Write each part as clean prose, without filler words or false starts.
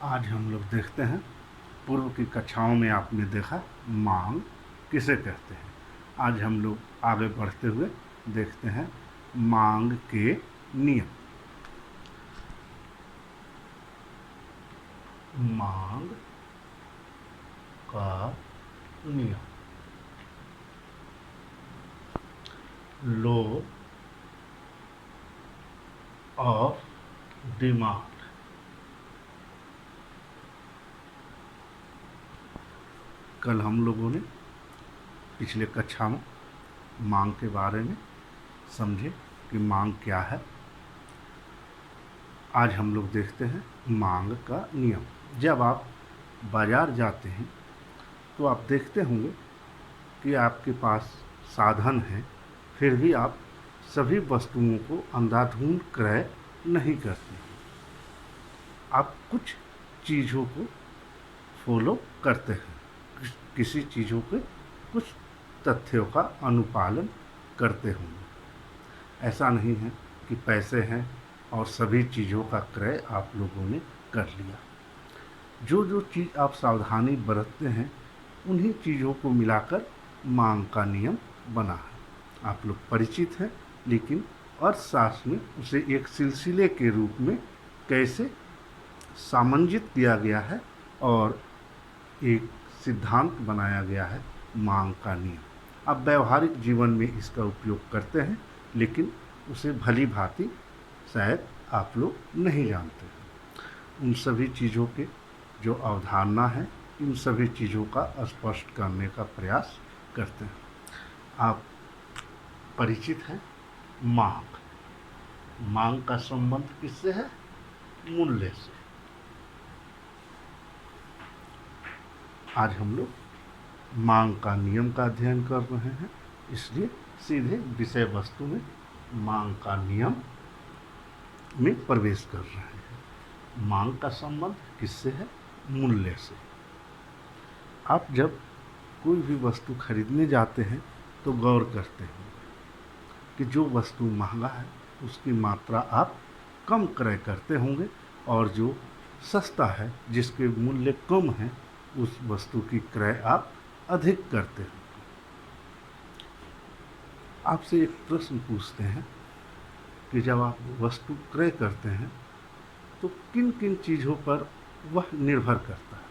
आज हम लोग देखते हैं, पूर्व की कक्षाओं में आपने देखा मांग किसे कहते हैं। आज हम लोग आगे बढ़ते हुए देखते हैं मांग के नियम। मांग का नियम। Law of demand. कल हम लोगों ने पिछले कक्षा में मांग के बारे में समझे कि मांग क्या है। आज हम लोग देखते हैं मांग का नियम। जब आप बाज़ार जाते हैं तो आप देखते होंगे कि आपके पास साधन है, फिर भी आप सभी वस्तुओं को अंधाधुंध क्रय नहीं करते। आप कुछ चीज़ों को फॉलो करते हैं, किसी चीज़ों के कुछ तथ्यों का अनुपालन करते होंगे। ऐसा नहीं है कि पैसे हैं और सभी चीज़ों का क्रय आप लोगों ने कर लिया। जो जो चीज़ आप सावधानी बरतते हैं उन्हीं चीज़ों को मिलाकर मांग का नियम बना है। आप लोग परिचित हैं, लेकिन अर्थशास्त्र में उसे एक सिलसिले के रूप में कैसे सामंजित किया गया है और एक सिद्धांत बनाया गया है मांग का नियम। अब व्यवहारिक जीवन में इसका उपयोग करते हैं, लेकिन उसे भली भांति शायद आप लोग नहीं जानते हैं। उन सभी चीज़ों के जो अवधारणा है, इन सभी चीज़ों का स्पष्ट करने का प्रयास करते हैं। आप परिचित हैं मांग का संबंध किससे है? मूल्य से। आज हम लोग मांग का नियम का अध्ययन कर रहे हैं, इसलिए सीधे विषय वस्तु में मांग का नियम में प्रवेश कर रहे हैं। मांग का संबंध किससे है? मूल्य से। आप जब कोई भी वस्तु खरीदने जाते हैं तो गौर करते हैं कि जो वस्तु महंगा है उसकी मात्रा आप कम क्रय करते होंगे, और जो सस्ता है, जिसके मूल्य कम है, उस वस्तु की क्रय आप अधिक करते हैं। आपसे एक प्रश्न पूछते हैं कि जब आप वस्तु क्रय करते हैं तो किन किन चीज़ों पर वह निर्भर करता है,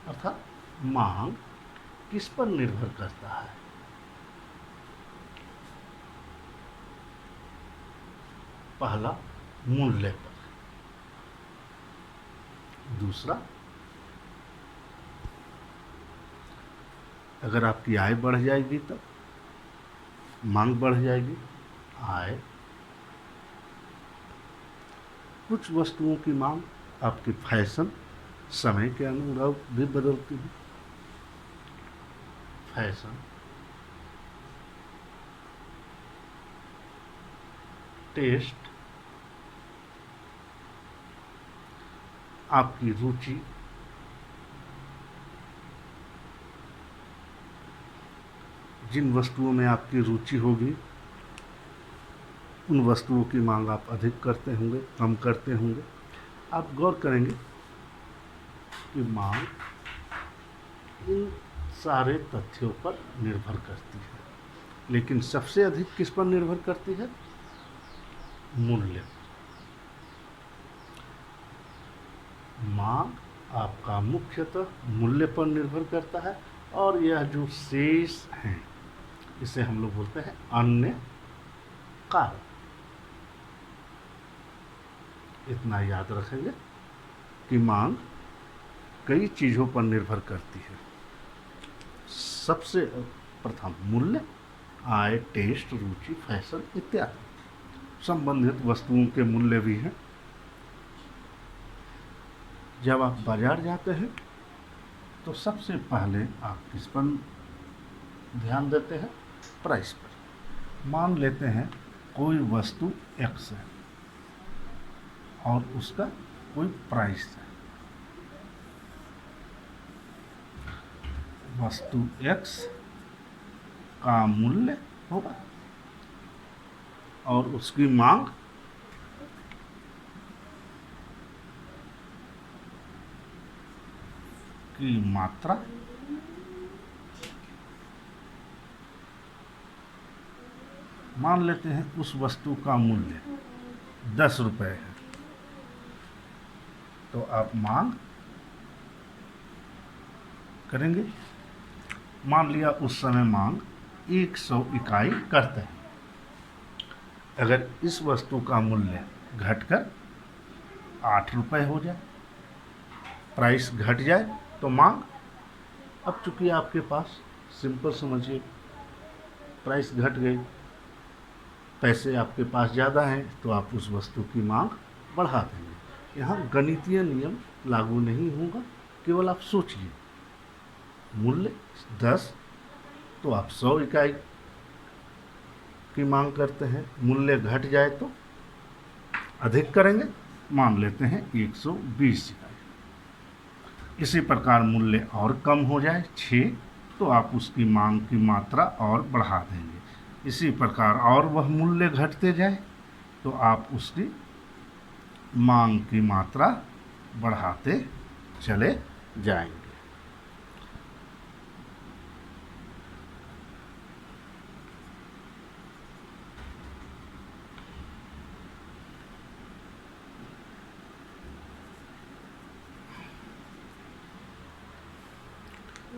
अर्थात मांग किस पर निर्भर करता है? पहला, मूल्य पर। दूसरा, अगर आपकी आय बढ़ जाएगी तब मांग बढ़ जाएगी। आय, कुछ वस्तुओं की मांग आपके फैशन, समय के अनुरूप भी बदलती है। फैशन, टेस्ट, आपकी रुचि, जिन वस्तुओं में आपकी रुचि होगी उन वस्तुओं की मांग आप अधिक करते होंगे, कम करते होंगे। आप गौर करेंगे कि मांग इन सारे तथ्यों पर निर्भर करती है, लेकिन सबसे अधिक किस पर निर्भर करती है? मूल्य। मांग आपका मुख्यतः मूल्य पर निर्भर करता है, और यह जो शेष हैं इसे हम लोग बोलते हैं अन्य कारक। इतना याद रखेंगे कि मांग कई चीज़ों पर निर्भर करती है। सबसे प्रथम मूल्य, आय, टेस्ट, रुचि, फैशन इत्यादि। संबंधित वस्तुओं के मूल्य भी हैं। जब आप बाजार जाते हैं तो सबसे पहले आप किस पर ध्यान देते हैं? प्राइस पर। मान लेते हैं कोई वस्तु एक्स है और उसका कोई प्राइस है। वस्तु एक्स का मूल्य होगा और उसकी मांग की मात्रा मान लेते हैं उस वस्तु का मूल्य 10 रुपये है, तो आप मांग करेंगे। मान लिया उस समय मांग 100 इकाई करते हैं। अगर इस वस्तु का मूल्य घटकर 8 रुपये हो जाए, प्राइस घट जाए, तो मांग, अब चूंकि आपके पास, सिंपल समझिए, प्राइस घट गई, पैसे आपके पास ज़्यादा हैं, तो आप उस वस्तु की मांग बढ़ा देंगे। यहाँ गणितीय नियम लागू नहीं होगा, केवल आप सोचिए, मूल्य 10 तो आप 100 इकाई की मांग करते हैं, मूल्य घट जाए तो अधिक करेंगे, मान लेते हैं 120 इकाई। इसी प्रकार मूल्य और कम हो जाए 6, तो आप उसकी मांग की मात्रा और बढ़ा देंगे। इसी प्रकार और वह मूल्य घटते जाए तो आप उसकी मांग की मात्रा बढ़ाते चले जाएंगे।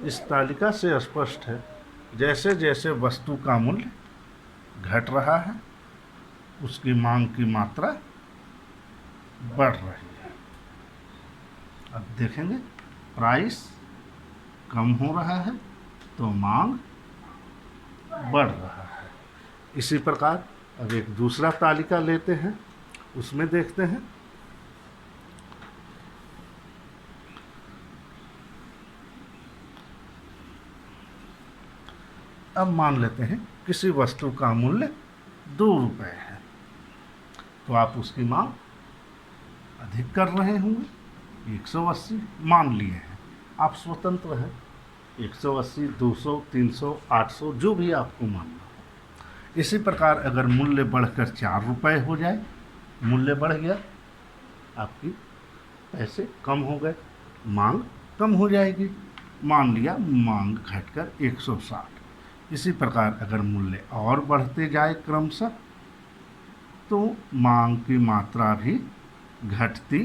इस तालिका से स्पष्ट है, जैसे जैसे वस्तु का मूल्य घट रहा है, उसकी मांग की मात्रा बढ़ रही है। अब देखेंगे, प्राइस कम हो रहा है तो मांग बढ़ रहा है। इसी प्रकार अब एक दूसरा तालिका लेते हैं, उसमें देखते हैं। अब मान लेते हैं किसी वस्तु का मूल्य 2 रुपये है, तो आप उसकी मांग अधिक कर रहे होंगे, 180 मान लिए हैं। आप स्वतंत्र हैं, 180, 200, 300, 800, जो भी आपको मानना हो। इसी प्रकार अगर मूल्य बढ़कर 4 रुपये हो जाए, मूल्य बढ़ गया, आपकी पैसे कम हो गए, मांग कम हो जाएगी, मान लिया मांग घटकर 160। इसी प्रकार अगर मूल्य और बढ़ते जाए क्रमशः, तो मांग की मात्रा भी घटती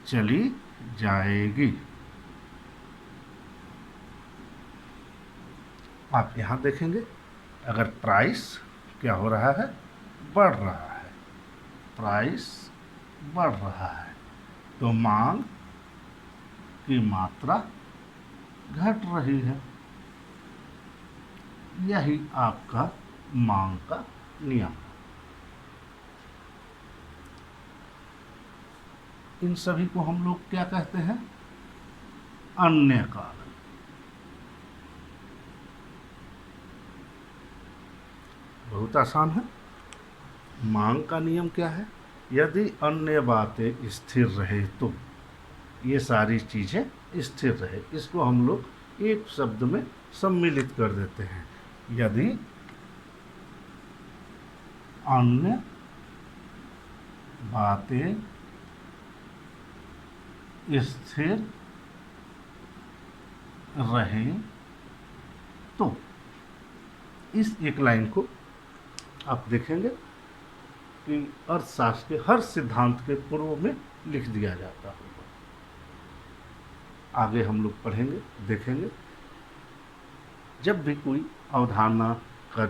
चली जाएगी। आप यहाँ देखेंगे, अगर प्राइस क्या हो रहा है, बढ़ रहा है, प्राइस बढ़ रहा है, तो मांग की मात्रा घट रही है। यही आपका मांग का नियम है। इन सभी को हम लोग क्या कहते हैं, अन्य कारण। बहुत आसान है। मांग का नियम क्या है, यदि अन्य बातें स्थिर रहे तो ये सारी चीजें स्थिर रहे। इसको हम लोग एक शब्द में सम्मिलित कर देते हैं, यदि अन्य बातें स्थिर रहे तो। इस एक लाइन को आप देखेंगे कि अर्थशास्त्र के हर सिद्धांत के पूर्व में लिख दिया जाता होगा। आगे हम लोग पढ़ेंगे, देखेंगे, जब भी कोई अवधारणा का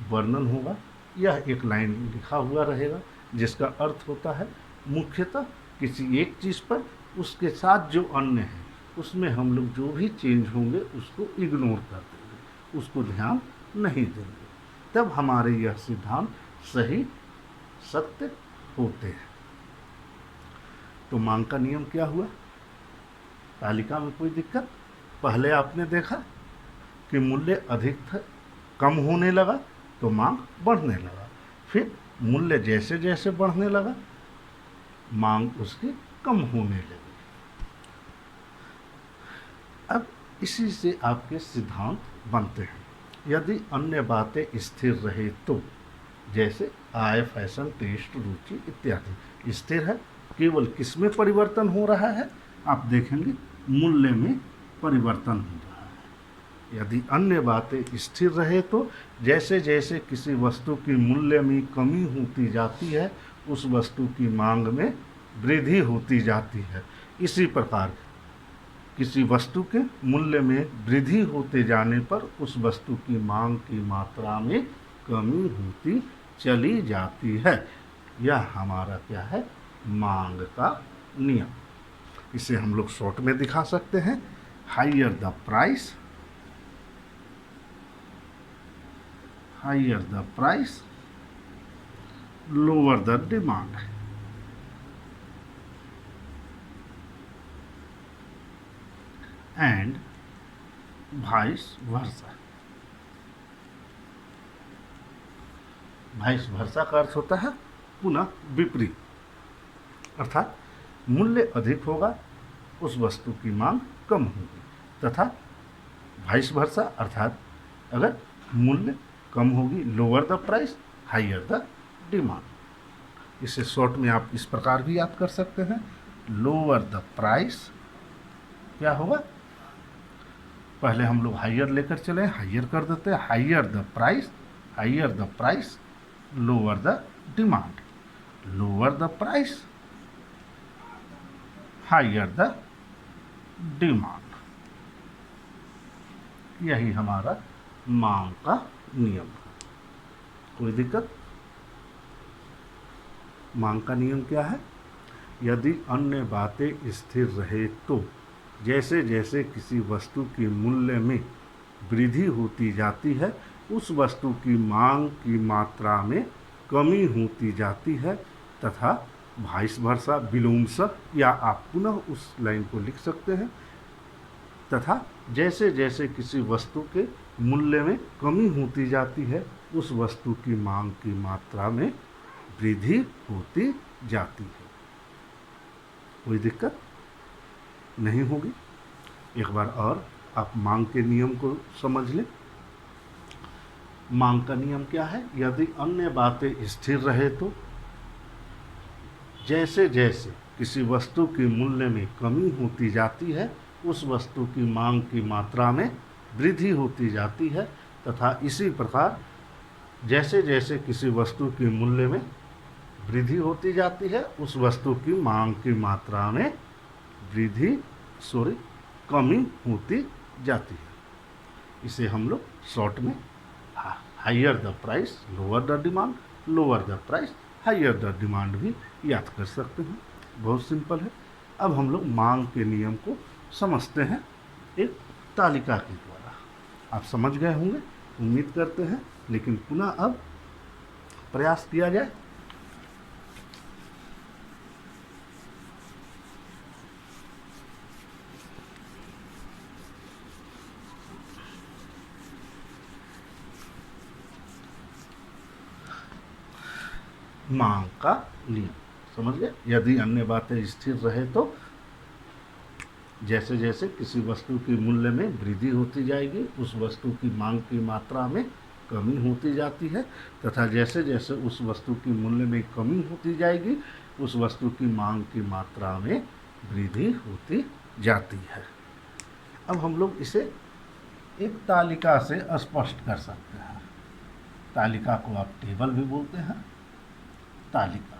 वर्णन होगा, यह एक लाइन लिखा हुआ रहेगा, जिसका अर्थ होता है मुख्यतः किसी एक चीज़ पर उसके साथ जो अन्य है उसमें हम लोग जो भी चेंज होंगे उसको इग्नोर कर देंगे, उसको ध्यान नहीं देंगे, तब हमारे यह सिद्धांत सही सत्य होते हैं। तो मांग का नियम क्या हुआ, तालिका में कोई दिक्कत, पहले आपने देखा कि मूल्य अधिक था, कम होने लगा तो मांग बढ़ने लगा, फिर मूल्य जैसे जैसे बढ़ने लगा मांग उसकी कम होने लगी। अब इसी से आपके सिद्धांत बनते हैं। यदि अन्य बातें स्थिर रहे तो, जैसे आय, फैशन, टेस्ट, रुचि इत्यादि स्थिर है, केवल किसमें परिवर्तन हो रहा है, आप देखेंगे मूल्य में परिवर्तन हो रहा है। यदि अन्य बातें स्थिर रहे तो जैसे जैसे किसी वस्तु की मूल्य में कमी होती जाती है उस वस्तु की मांग में वृद्धि होती जाती है। इसी प्रकार किसी वस्तु के मूल्य में वृद्धि होते जाने पर उस वस्तु की मांग की मात्रा में कमी होती चली जाती है। यह हमारा क्या है, मांग का नियम। इसे हम लोग शॉर्ट में दिखा सकते हैं। Higher the price, lower the demand. And vice versa. Vice versa का अर्थ होता है पुनः विपरीत, अर्थात मूल्य अधिक होगा उस वस्तु की मांग कम होगी, तथा वाइस वर्सा अर्थात अगर मूल्य कम होगी, lower the price higher the demand. इसे शॉर्ट में आप इस प्रकार भी याद कर सकते हैं, लोअर द प्राइस क्या होगा, पहले हम लोग हाइयर लेकर चले, हाइयर कर देते हैं, higher the price lower the demand, lower the price higher the demand. यही हमारा मांग का नियम है। कोई दिक्कत? मांग का नियम क्या है? यदि अन्य बातें स्थिर रहे तो जैसे जैसे किसी वस्तु के मूल्य में वृद्धि होती जाती है उस वस्तु की मांग की मात्रा में कमी होती जाती है, तथा वाइस वर्सा विलोमशः, या आप पुनः उस लाइन को लिख सकते हैं, तथा जैसे जैसे किसी वस्तु के मूल्य में कमी होती जाती है उस वस्तु की मांग की मात्रा में वृद्धि होती जाती है। कोई दिक्कत नहीं होगी। एक बार और आप मांग के नियम को समझ लें। मांग का नियम क्या है? यदि अन्य बातें स्थिर रहे तो जैसे जैसे किसी वस्तु के मूल्य में कमी होती जाती है उस वस्तु की मांग की मात्रा में वृद्धि होती जाती है, तथा इसी प्रकार जैसे जैसे किसी वस्तु के मूल्य में वृद्धि होती जाती है उस वस्तु की मांग की मात्रा में कमी होती जाती है। इसे हम लोग शॉर्ट में higher the price lower the demand, lower the price higher the demand भी याद कर सकते हैं। बहुत सिंपल है। अब हम लोग मांग के नियम को समझते हैं एक तालिका के द्वारा। आप समझ गए होंगे उम्मीद करते हैं, लेकिन पुनः अब प्रयास किया जाए। मांग का नियम समझ गए। यदि अन्य बातें स्थिर रहे तो जैसे जैसे किसी वस्तु के मूल्य में वृद्धि होती जाएगी उस वस्तु की मांग की मात्रा में कमी होती जाती है, तथा जैसे जैसे उस वस्तु की मूल्य में कमी होती जाएगी उस वस्तु की मांग की मात्रा में वृद्धि होती जाती है। अब हम लोग इसे एक तालिका से स्पष्ट कर सकते हैं। तालिका को आप टेबल भी बोलते हैं। तालिका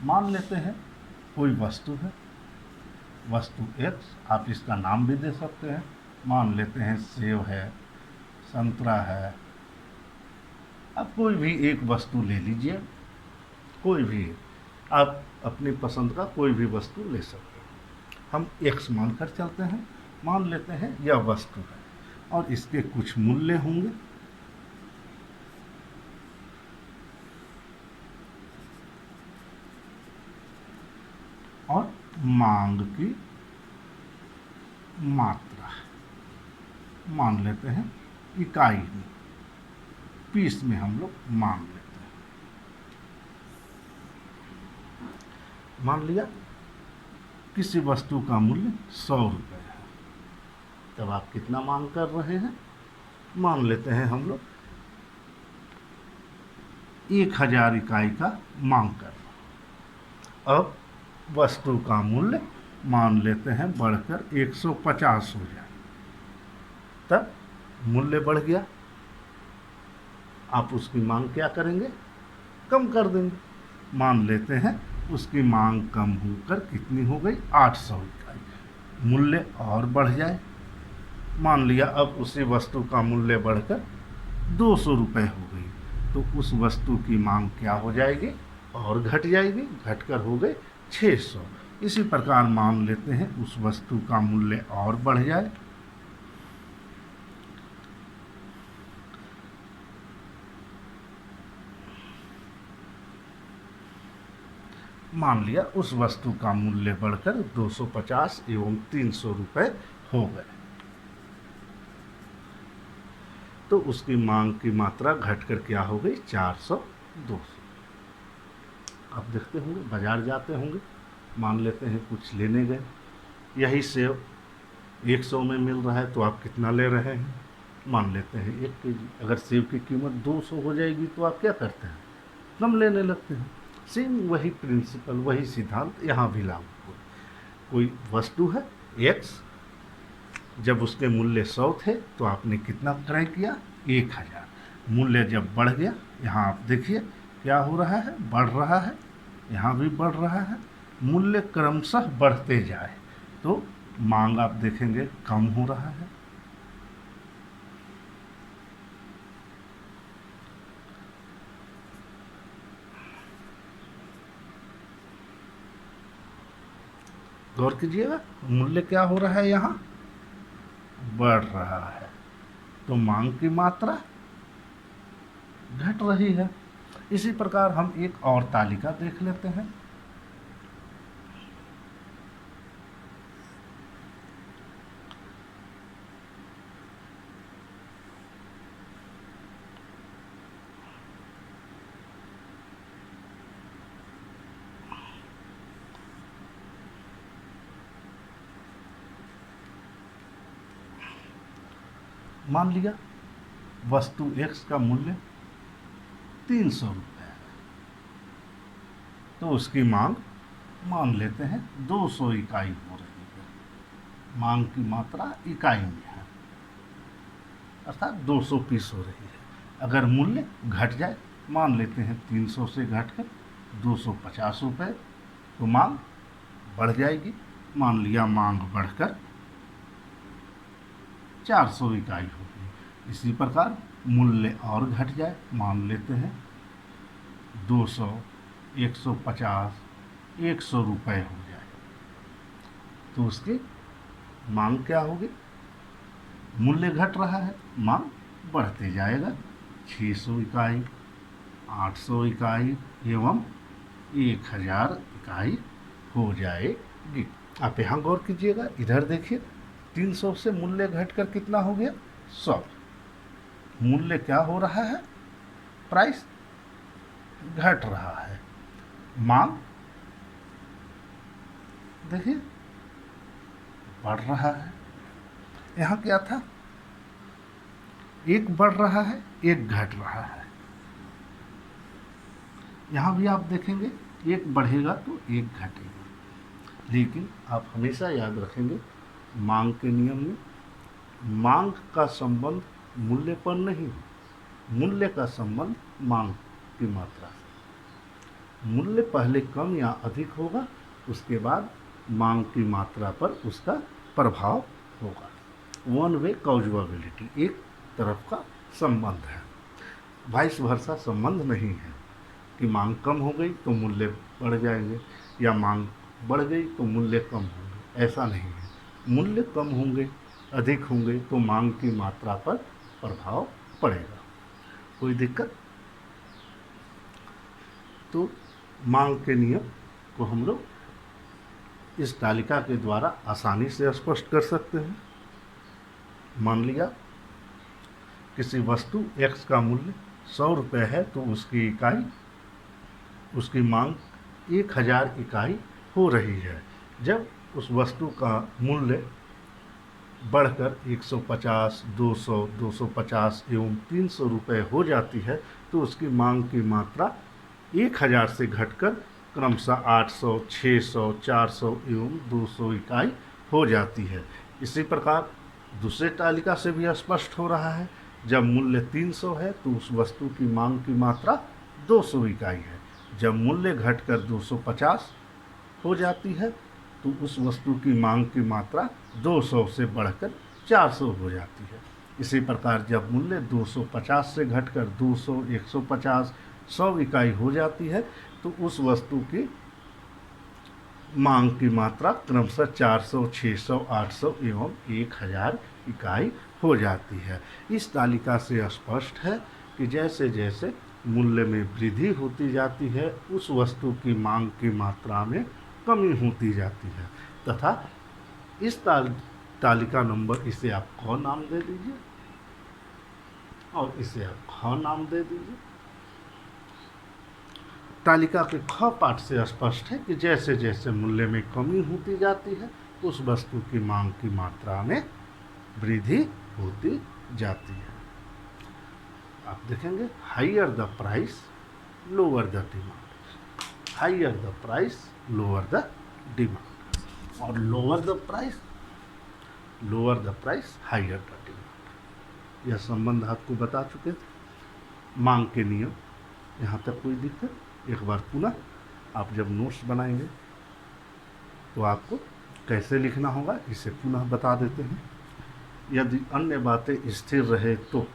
मान लेते हैं कोई वस्तु है, वस्तु X, आप इसका नाम भी दे सकते हैं। मान लेते हैं सेब है, संतरा है। अब कोई भी एक वस्तु ले लीजिए, कोई भी आप अपनी पसंद का कोई भी वस्तु ले सकते हैं। हम X मानकर चलते हैं। मान लेते हैं यह वस्तु है और इसके कुछ मूल्य होंगे। और मांग की मात्रा मान लेते हैं इकाई में, पीस में हम लोग मान लेते हैं। मान लिया किसी वस्तु का मूल्य 100 रुपये है, तब आप कितना मांग कर रहे हैं? मान लेते हैं हम लोग 1000 इकाई का मांग कर रहे हैं। अब वस्तु का मूल्य मान लेते हैं बढ़कर 150 हो जाए, तब मूल्य बढ़ गया, आप उसकी मांग क्या करेंगे, कम कर देंगे। मान लेते हैं उसकी मांग कम होकर कितनी हो गई, 800 इकाई, मूल्य और बढ़ जाए, मान लिया अब उसी वस्तु का मूल्य बढ़कर 200 रुपये हो गई, तो उस वस्तु की मांग क्या हो जाएगी, और घट जाएगी, घटकर हो गए 600। इसी प्रकार मान लेते हैं उस वस्तु का मूल्य और बढ़ जाए, मान लिया उस वस्तु का मूल्य बढ़कर 250 एवं 300 रुपये हो गए, तो उसकी मांग की मात्रा घटकर क्या हो गई, 400 200। आप देखते होंगे बाजार जाते होंगे, मान लेते हैं कुछ लेने गए, यही सेब 100 में मिल रहा है तो आप कितना ले रहे हैं, मान लेते हैं 1 केजी। अगर सेब की कीमत 200 हो जाएगी तो आप क्या करते हैं, कम लेने लगते हैं। सेम वही प्रिंसिपल, वही सिद्धांत यहाँ भी लागू हुआ। कोई वस्तु है एक्स, जब उसके मूल्य 100 थे तो आपने कितना क्रय किया, 1000। मूल्य जब बढ़ गया, यहाँ आप देखिए क्या हो रहा है, बढ़ रहा है, यहाँ भी बढ़ रहा है, मूल्य क्रमशः बढ़ते जाए तो मांग आप देखेंगे कम हो रहा है। गौर कीजिएगा, मूल्य क्या हो रहा है, यहाँ बढ़ रहा है, तो मांग की मात्रा घट रही है। इसी प्रकार हम एक और तालिका देख लेते हैं। मान लिया वस्तु x का मूल्य 300 रुपये है, तो उसकी मांग मान लेते हैं 200 इकाई हो रही है, मांग की मात्रा इकाई में है, अर्थात 200 पीस हो रही है। अगर मूल्य घट जाए, मान लेते हैं 300 से घटकर 250 रुपये, तो मांग बढ़ जाएगी, मान लिया मांग बढ़कर 400 इकाई होगी। इसी प्रकार मूल्य और घट जाए, मान लेते हैं 200, 150, 100 रुपये हो जाए, तो उसकी मांग क्या होगी, मूल्य घट रहा है, मांग बढ़ते जाएगा, 600 इकाई, 800 इकाई एवं 1000 इकाई हो जाएगी। आप यहाँ गौर कीजिएगा, इधर देखिए 300 से मूल्य घटकर कितना हो गया, 100। मूल्य क्या हो रहा है, प्राइस घट रहा है, मांग देखिए बढ़ रहा है। यहाँ क्या था, एक बढ़ रहा है, एक घट रहा है। यहाँ भी आप देखेंगे एक बढ़ेगा तो एक घटेगा, लेकिन आप हमेशा याद रखेंगे मांग के नियम में मांग का संबंध मूल्य पर नहीं, मूल्य का संबंध मांग की मात्रा से। मूल्य पहले कम या अधिक होगा, उसके बाद मांग की मात्रा पर उसका प्रभाव होगा। वन वे कॉजुअबिलिटी, एक तरफ का संबंध है, वाइस वर्सा संबंध नहीं है कि मांग कम हो गई तो मूल्य बढ़ जाएंगे या मांग बढ़ गई तो मूल्य कम होंगे, ऐसा नहीं है। मूल्य कम होंगे, अधिक होंगे तो मांग की मात्रा पर प्रभाव पड़ेगा। कोई दिक्कत? तो मांग के नियम को हम लोग इस तालिका के द्वारा आसानी से स्पष्ट कर सकते हैं। मान लिया किसी वस्तु x का मूल्य 100 रुपये है, तो उसकी मांग 1000 इकाई हो रही है। जब उस वस्तु का मूल्य बढ़कर 150, 200, 250 एवं 300 रुपये हो जाती है, तो उसकी मांग की मात्रा 1000 से घटकर क्रमशः 800, 600, 400 एवं 200 इकाई हो जाती है। इसी प्रकार दूसरे तालिका से भी स्पष्ट हो रहा है, जब मूल्य 300 है तो उस वस्तु की मांग की मात्रा 200 इकाई है। जब मूल्य घटकर 250 हो जाती है तो उस वस्तु की मांग की मात्रा 200 से बढ़कर 400 हो जाती है। इसी प्रकार जब मूल्य 250 से घटकर 200, 150, 100 इकाई हो जाती है तो उस वस्तु की मांग की मात्रा क्रमशः 400, 600, 800 एवं 1000 इकाई हो जाती है। इस तालिका से स्पष्ट है कि जैसे जैसे मूल्य में वृद्धि होती जाती है उस वस्तु की मांग की मात्रा में कमी होती जाती है, तथा इस तालिका नंबर, इसे आप ख नाम दे दीजिए और इसे आप ख नाम दे दीजिए। तालिका के ख पाठ से स्पष्ट है कि जैसे जैसे मूल्य में कमी होती जाती है उस वस्तु की मांग की मात्रा में वृद्धि होती जाती है। आप देखेंगे higher the price lower the demand, higher the price lower the demand, और lower the price higher the demand. यह संबंध आपको बता चुके थे। मांग के नियम, यहाँ तक कोई दिक्कत? एक बार पुनः आप जब नोट्स बनाएंगे तो आपको कैसे लिखना होगा इसे पुनः बता देते हैं। यदि अन्य बातें स्थिर रहे तो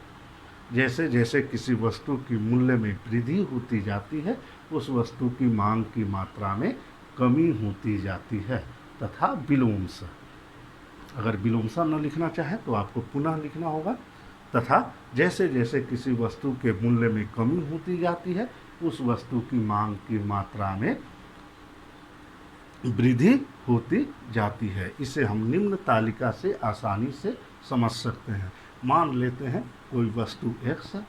जैसे जैसे किसी वस्तु की मूल्य में वृद्धि होती जाती है उस वस्तु की मांग की मात्रा में कमी होती जाती है, तथा विलोम से, अगर विलोम से न लिखना चाहे तो आपको पुनः लिखना होगा, तथा जैसे जैसे किसी वस्तु के मूल्य में कमी होती जाती है उस वस्तु की मांग की मात्रा में वृद्धि होती जाती है। इसे हम निम्न तालिका से आसानी से समझ सकते हैं। मान लेते हैं कोई वस्तु x है,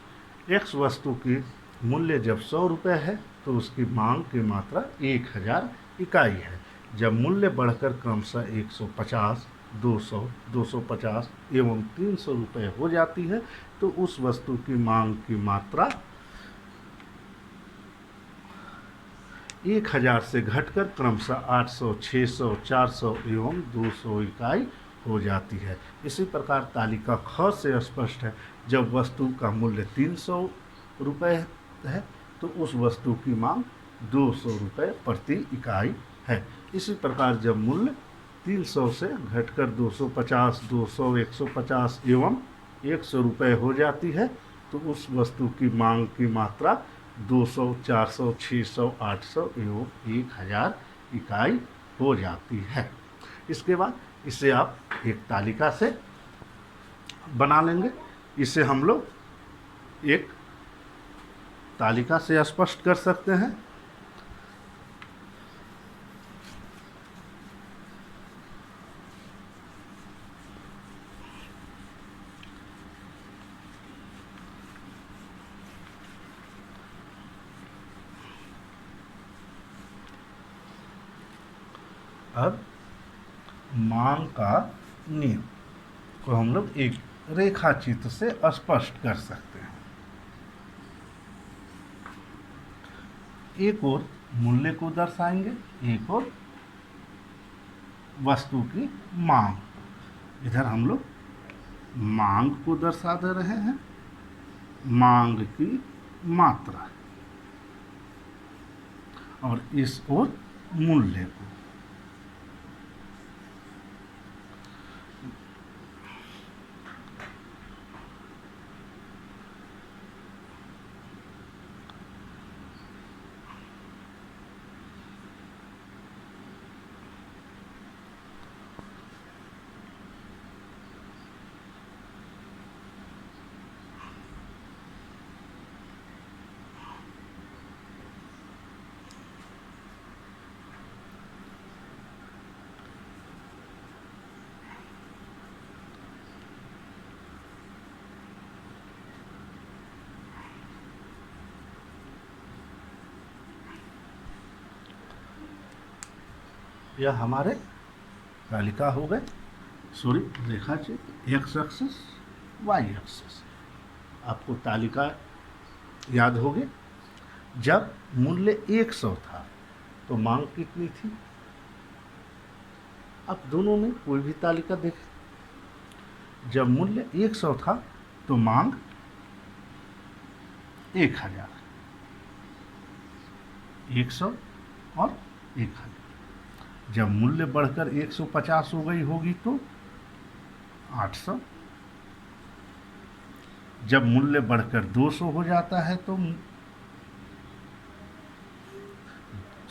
x वस्तु की मूल्य जब 100 रुपये है तो उसकी मांग की मात्रा 1000 इकाई है। जब मूल्य बढ़कर क्रमशः 150, 200, 250 एवं 300 रुपये हो जाती है तो उस वस्तु की मांग की मात्रा 1000 से घटकर क्रमशः 800, 600, 400 एवं 200 इकाई हो जाती है। इसी प्रकार तालिका ख से स्पष्ट है, जब वस्तु का मूल्य 300 रुपये है तो उस वस्तु की मांग 200 रुपये प्रति इकाई है। इसी प्रकार जब मूल्य 300 से घटकर 250, 200, 150 एवं 100 रुपये हो जाती है तो उस वस्तु की मांग की मात्रा 200, 400, 600, 800 एवं 1000 इकाई हो जाती है। इसके बाद इसे आप एक तालिका से बना लेंगे। इसे हम लोग एक तालिका से स्पष्ट कर सकते हैं। अब मांग का नियम को हम लोग एक रेखा चित्र से स्पष्ट कर सकते हैं। एक और मूल्य को दर्शाएंगे, एक और वस्तु की मांग। इधर हम लोग मांग को दर्शा दे रहे हैं, मांग की मात्रा, और इस ओर मूल्य को। यह हमारे तालिका हो गए, सॉरी रेखा चित्र, एक्स एक्सिस, वाई एक्सिस। आपको तालिका याद होगी। जब मूल्य 100 था तो मांग कितनी थी। अब दोनों में कोई भी तालिका देखें, जब मूल्य 100 था तो मांग 1000, 100 और 1000। जब मूल्य बढ़कर 150 हो गई होगी तो 800। जब मूल्य बढ़कर 200 हो जाता है तो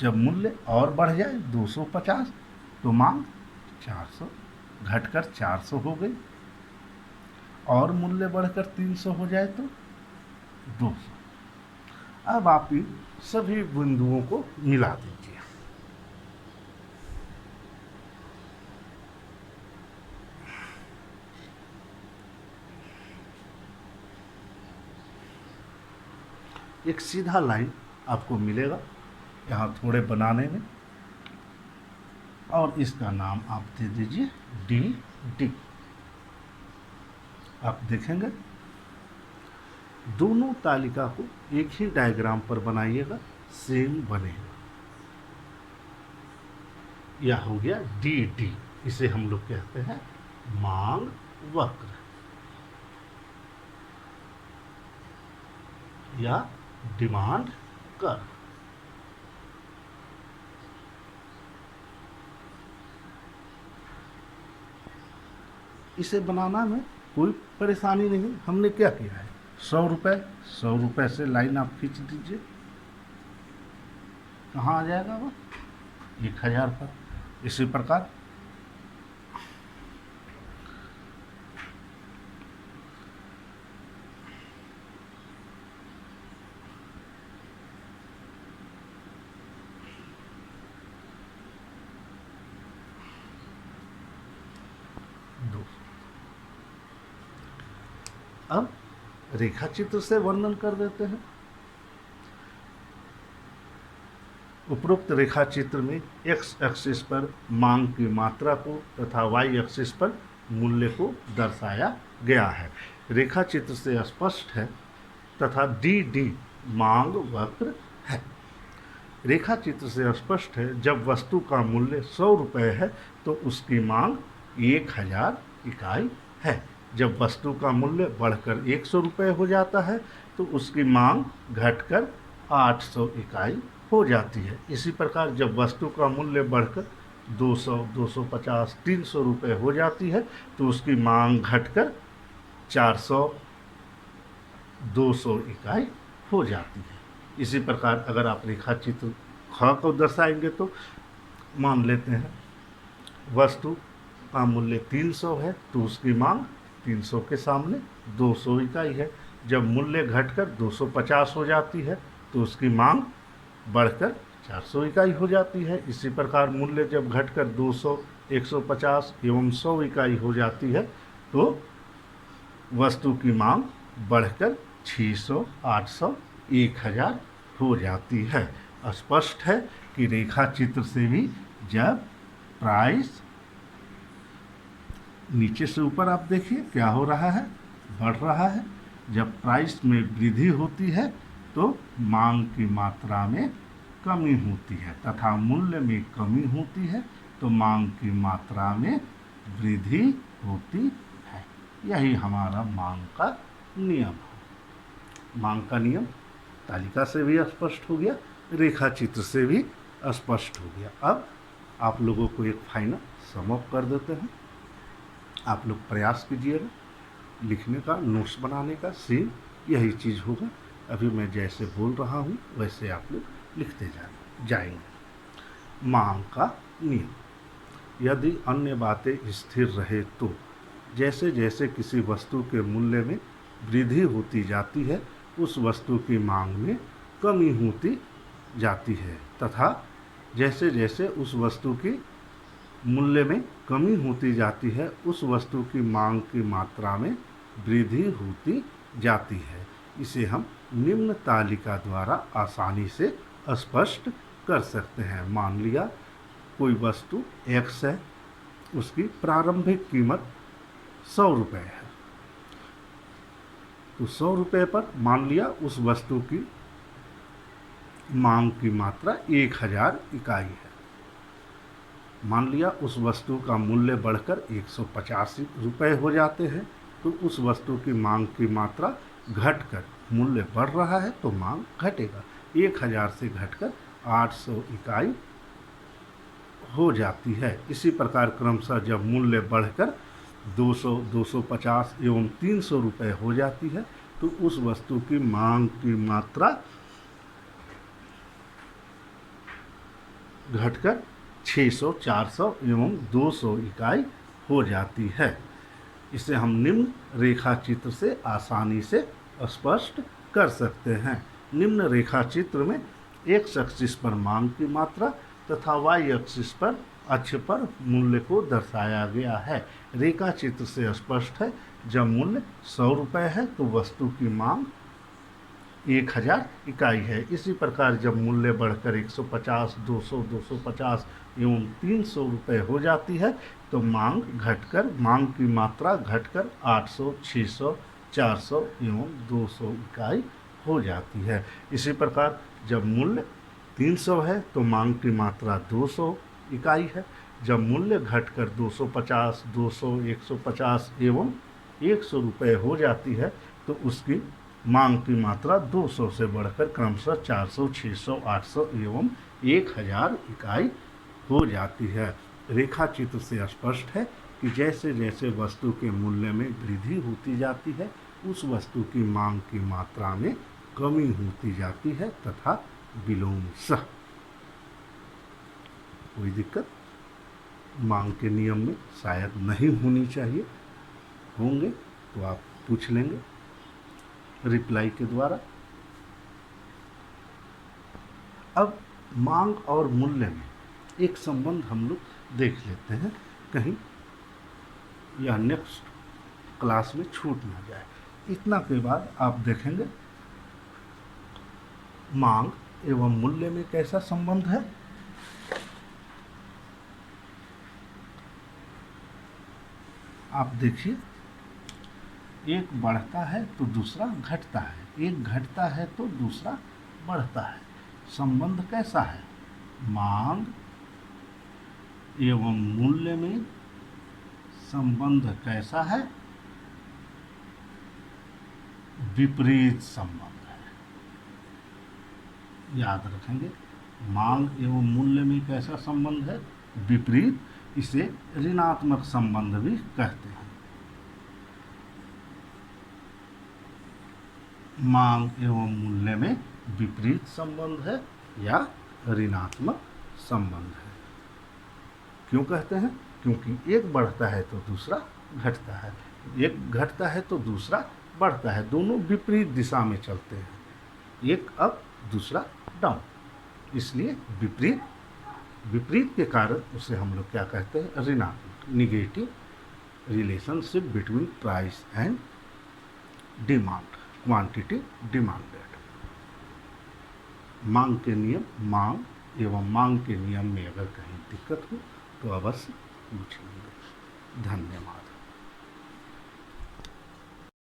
जब मूल्य और बढ़ जाए 250 तो मांग 400, घटकर 400 हो गई। और मूल्य बढ़कर 300 हो जाए तो 200। अब आप इन सभी बिंदुओं को मिला दीजिए। एक सीधा लाइन आपको मिलेगा यहाँ थोड़े बनाने में, और इसका नाम आप दे दीजिए डी डी। आप देखेंगे दोनों तालिका को एक ही डायग्राम पर बनाइएगा, सेम बनेगा। यह हो गया डी डी, इसे हम लोग कहते हैं मांग वक्र या डिमांड कर्व। इसे बनाना में कोई परेशानी नहीं। हमने क्या किया है, 100 रुपये से लाइन आप खींच दीजिए, कहाँ आ जाएगा वो 1000 पर। इसी प्रकार अब रेखा चित्र से वर्णन कर देते हैं। उपरोक्त रेखा चित्र में एक्स एक्सिस पर मांग की मात्रा को तथा वाई एक्सिस पर मूल्य को दर्शाया गया है। रेखा चित्र से स्पष्ट है तथा डी डी मांग वक्र है। रेखा चित्र से स्पष्ट है, जब वस्तु का मूल्य 100 रुपये है तो उसकी मांग 1000 इकाई है। जब वस्तु का मूल्य बढ़कर 100 रुपये हो जाता है तो उसकी मांग घटकर 800 इकाई हो जाती है। इसी प्रकार जब वस्तु का मूल्य बढ़कर 200, 250, 300 रुपये हो जाती है तो उसकी मांग घटकर 400, 200 इकाई हो जाती है। इसी प्रकार अगर आप रेखा चित्र ख को दर्शाएंगे तो मान लेते हैं वस्तु का मूल्य 300 है तो उसकी मांग 300 के सामने 200 इकाई है। जब मूल्य घटकर 250 हो जाती है तो उसकी मांग बढ़कर 400 इकाई हो जाती है। इसी प्रकार मूल्य जब घटकर 200, 150 एवं 100 इकाई हो जाती है तो वस्तु की मांग बढ़कर 600, 800, 1000 हो जाती है। स्पष्ट है कि रेखा चित्र से भी जब प्राइस नीचे से ऊपर आप देखिए क्या हो रहा है, बढ़ रहा है। जब प्राइस में वृद्धि होती है तो मांग की मात्रा में कमी होती है तथा मूल्य में कमी होती है तो मांग की मात्रा में वृद्धि होती है। यही हमारा मांग का नियम है। मांग का नियम तालिका से भी स्पष्ट हो गया, रेखा चित्र से भी स्पष्ट हो गया। अब आप लोगों को एक फाइनल सम अप कर देते हैं। आप लोग प्रयास कीजिएगा लिखने का, नोट्स बनाने का, सेम यही चीज़ होगा। अभी मैं जैसे बोल रहा हूँ वैसे आप लोग लिखते जाएंगे। मांग का नियम, यदि अन्य बातें स्थिर रहे तो जैसे जैसे किसी वस्तु के मूल्य में वृद्धि होती जाती है उस वस्तु की मांग में कमी होती जाती है तथा जैसे जैसे उस वस्तु की मूल्य में कमी होती जाती है उस वस्तु की मांग की मात्रा में वृद्धि होती जाती है। इसे हम निम्न तालिका द्वारा आसानी से स्पष्ट कर सकते हैं। मान लिया कोई वस्तु X है, उसकी प्रारंभिक कीमत 100 रुपये है, तो 100 रुपये पर मान लिया उस वस्तु की मांग की मात्रा 1000 इकाई है। मान लिया उस वस्तु का मूल्य बढ़कर 150 रुपये हो जाते हैं, तो उस वस्तु की मांग की मात्रा घटकर मूल्य बढ़ रहा है तो मांग घटेगा। 1000 से घटकर 800 इकाई हो जाती है। इसी प्रकार क्रमशः जब मूल्य बढ़कर 200, 250 एवं 300 रुपये हो जाती है तो उस वस्तु की मांग की मात्रा घटकर 600, 400 एवं 200 इकाई हो जाती है। इसे हम निम्न रेखा चित्र से आसानी से स्पष्ट कर सकते हैं। निम्न रेखा चित्र में एक्स एक्सिस पर मांग की मात्रा तथा वाई एक्सिस पर अक्ष पर मूल्य को दर्शाया गया है। रेखा चित्र से स्पष्ट है, जब मूल्य 100 रुपये है तो वस्तु की मांग 1000 इकाई है। इसी प्रकार जब मूल्य बढ़कर 150, 200, 250 एवं 300 रुपये हो जाती है तो मांग की मात्रा घटकर 800, 600, 400 एवं 200 इकाई हो जाती है। इसी प्रकार जब मूल्य 300 है तो मांग की मात्रा 200 इकाई है। जब मूल्य घटकर 250, 200, 150 एवं 100 रुपये हो जाती है तो उसकी मांग की मात्रा 200 से बढ़कर क्रमशः 400, 600, 800 एवं 1000 इकाई हो जाती है। रेखा चित्र से स्पष्ट है कि जैसे जैसे वस्तु के मूल्य में वृद्धि होती जाती है उस वस्तु की मांग की मात्रा में कमी होती जाती है तथा विलोमशः। कोई दिक्कत मांग के नियम में शायद नहीं होनी चाहिए, होंगे तो आप पूछ लेंगे रिप्लाई के द्वारा। अब मांग और मूल्य में एक संबंध हम लोग देख लेते हैं, कहीं यह नेक्स्ट क्लास में छूट ना जाए। इतना के बाद आप देखेंगे मांग एवं मूल्य में कैसा संबंध है। आप देखिए, एक बढ़ता है तो दूसरा घटता है, एक घटता है तो दूसरा बढ़ता है। संबंध कैसा है? मांग एवं मूल्य में संबंध कैसा है? विपरीत संबंध है। याद रखेंगे, मांग एवं मूल्य में कैसा संबंध है? विपरीत। इसे ऋणात्मक संबंध भी कहते हैं। मांग एवं मूल्य में विपरीत संबंध है या ऋणात्मक संबंध है। क्यों कहते हैं? क्योंकि एक बढ़ता है तो दूसरा घटता है, एक घटता है तो दूसरा बढ़ता है, दोनों विपरीत दिशा में चलते हैं, एक अप दूसरा डाउन। इसलिए विपरीत के कारण उसे हम लोग क्या कहते हैं? ऋणात्मक, negative relationship between price and demand, quantity demanded. मांग के नियम, मांग एवं मांग के नियम में अगर कहीं दिक्कत हो तो अवश्य पूछ लेंगे। धन्यवाद।